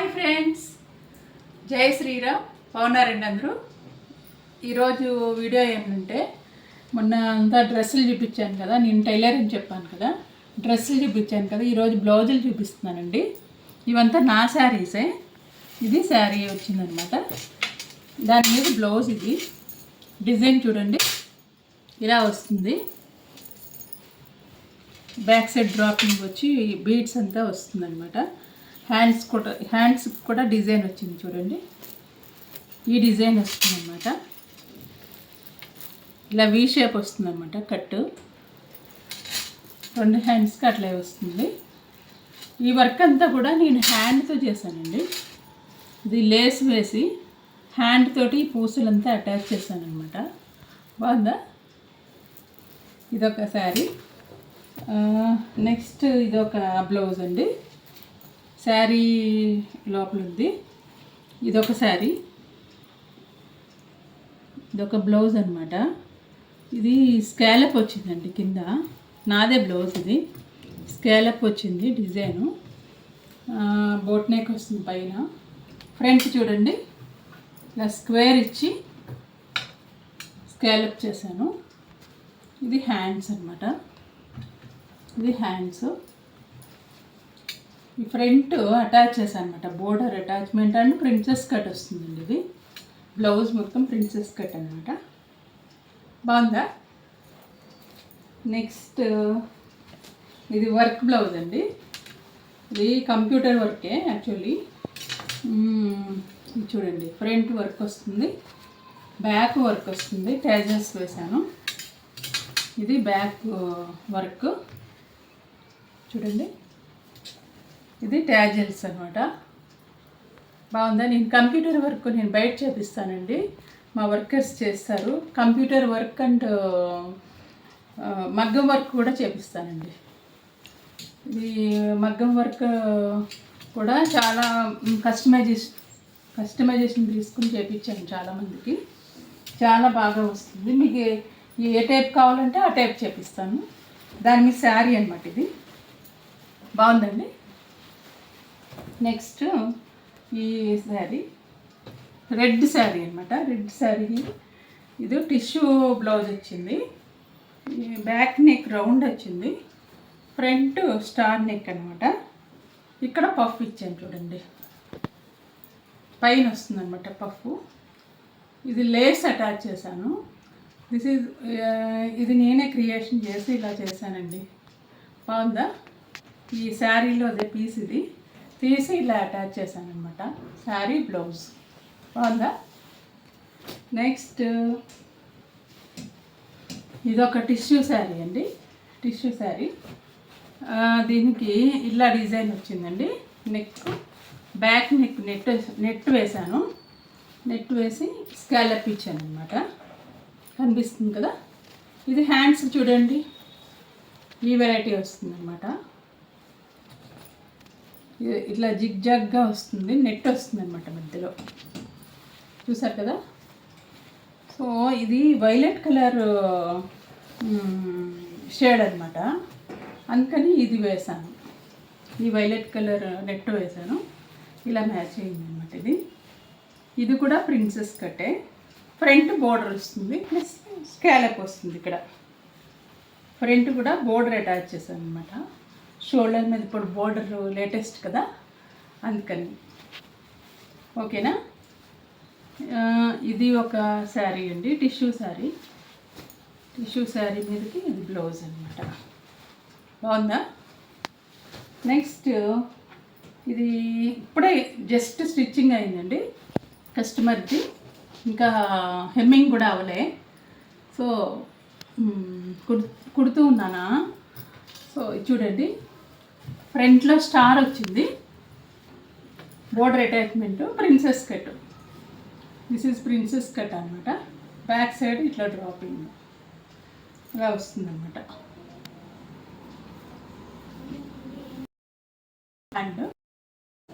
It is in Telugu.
హాయ్ ఫ్రెండ్స్, జై శ్రీరామ్. బాగున్నారండి అందరూ. ఈరోజు వీడియో ఏంటంటే, మొన్న అంతా డ్రెస్సులు చూపించాను కదా, నేను టైలర్ అని చెప్పాను కదా, డ్రెస్సులు చూపించాను కదా, ఈరోజు బ్లౌజులు చూపిస్తున్నానండి. ఇవంతా నా శారీసే. ఇది శారీ వచ్చిందనమాట, దాని మీద బ్లౌజ్. ఇది డిజైన్ చూడండి, ఇలా వస్తుంది. బ్యాక్ సైడ్ డ్రాపింగ్ వచ్చి బీడ్స్ అంతా వస్తుందన్నమాట. హ్యాండ్స్ కూడా డిజైన్ వచ్చింది చూడండి, ఈ డిజైన్ వస్తుందన్నమాట. ఇలా వీ షేప్ వస్తుందన్నమాట, కట్ 2 హ్యాండ్స్కి అట్లా వస్తుంది. ఈ వర్క్ అంతా కూడా నేను హ్యాండ్తో చేశానండి. ఇది లేస్ వేసి హ్యాండ్ తోటి పూసలంతా అటాచ్ చేశానమాట. బాగుందా? ఇదొక శారీ. నెక్స్ట్ ఇదొక బ్లౌజ్ అండి, శారీ లోపల ఉంది. ఇదొక శారీ, ఇదొక బ్లౌజ్ అనమాట. ఇది స్కాలప్ వచ్చిందండి కింద, నాదే బ్లౌజ్. ఇది స్కాలప్ వచ్చింది డిజైను, బోట్ నెక్ వస్తుంది పైన. ఫ్రంట్ చూడండి, ఇలా స్క్వేర్ ఇచ్చి స్కాలప్ చేశాను. ఇది హ్యాండ్స్ అనమాట, ఇది హ్యాండ్స్. ఈ ఫ్రంట్ అటాచ్ చేశాను అనమాట, border attachment and princess cut వస్తుందండి. ఇది బ్లౌజ్ మొత్తం ప్రిన్సెస్ కట్ అనమాట. బాగుందా? నెక్స్ట్ ఇది వర్క్ బ్లౌజ్ అండి. ఇది కంప్యూటర్ వర్కే యాక్చువల్లీ. ఇది చూడండి, ఫ్రంట్ వర్క్ వస్తుంది, బ్యాక్ వర్క్ వస్తుంది, ట్యాజెస్ వేసాను. ఇది బ్యాక్ వర్క్ చూడండి, ఇది ట్యాజెల్స్ అనమాట. బాగుందా? నేను కంప్యూటర్ వర్క్ నేను బయట చేపిస్తానండి, మా వర్కర్స్ చేస్తారు. కంప్యూటర్ వర్క్ అండ్ మగ్గం వర్క్ కూడా చేపిస్తానండి. ఇది మగ్గం వర్క్ కూడా చాలా కస్టమైజేషన్ తీసుకుని చేయించాను చాలామందికి, చాలా బాగా వస్తుంది. మీకు ఏ టైప్ కావాలంటే ఆ టైప్ చేపిస్తాను. దాని మీద శారీ అనమాట. ఇది బాగుందండి. నెక్స్ట్ ఈ శారీ రెడ్ శారీ అనమాట. రెడ్ శారీ ఇది టిష్యూ బ్లౌజ్ వచ్చింది, బ్యాక్ నెక్ రౌండ్ వచ్చింది, ఫ్రంట్ స్టార్ నెక్ అనమాట. ఇక్కడ పఫ్ ఇచ్చాను చూడండి, పైన వస్తుంది అనమాట పఫ్. ఇది లేస్ అటాచ్ చేశాను. ఇది నేనే క్రియేషన్ చేసి ఇలా చేశానండి. బాగుందా? ఈ శారీలో అదే పీస్ ఇది తీసి ఇలా అటాచ్ చేశాను అనమాట, శారీ బ్లౌజ్. బాగుందా? నెక్స్ట్ ఇదొక టిష్యూ శారీ అండి, టిష్యూ శారీ. దీనికి ఇలా డిజైన్ వచ్చిందండి. నెక్ బ్యాక్ నెక్ నెట్ వేసాను, నెట్ వేసి స్కాలప్ ఇచ్చాను అనమాట. కనిపిస్తుంది కదా? ఇది హ్యాండ్స్ చూడండి, ఈ వెరైటీ వస్తుంది అనమాట. ఇట్లా జిగ్జాగ్గా వస్తుంది, నెట్ వస్తుంది అనమాట మధ్యలో, చూసారు కదా? సో ఇది వైలెట్ కలర్ షేడ్ అనమాట, అందుకని ఇది వేసాను. ఈ వైలెట్ కలర్ నెట్ వేసాను, ఇలా మ్యాచ్ అయింది అనమాట. ఇది కూడా ప్రిన్సెస్ కట్టే. ఫ్రంట్ బోర్డర్ వస్తుంది, ప్లస్ స్కాలప్ వస్తుంది. ఇక్కడ ఫ్రంట్ కూడా బోర్డర్ అటాచ్ చేశాను అనమాట. షోల్డర్ మీద ఇప్పుడు బోర్డర్ లేటెస్ట్ కదా, అందుకని. ఓకేనా? ఇది ఒక శారీ అండి, టిష్యూ శారీ. టిష్యూ శారీ మీదకి ఇది బ్లౌజ్ అనమాట. బాగుందా? నెక్స్ట్ ఇది ఇప్పుడే జస్ట్ స్టిచ్చింగ్ అయిందండి కస్టమర్ది, ఇంకా హెమ్మింగ్ కూడా అవలే. సో కుడుతూ ఉన్నానా. సో చూడండి, ఫ్రంట్లో స్టార్ వచ్చింది, border attachment, princess cut. This is princess cut అనమాట. బ్యాక్ సైడ్ ఇట్లా డ్రాపింగ్ ఇలా వస్తుంది అనమాట.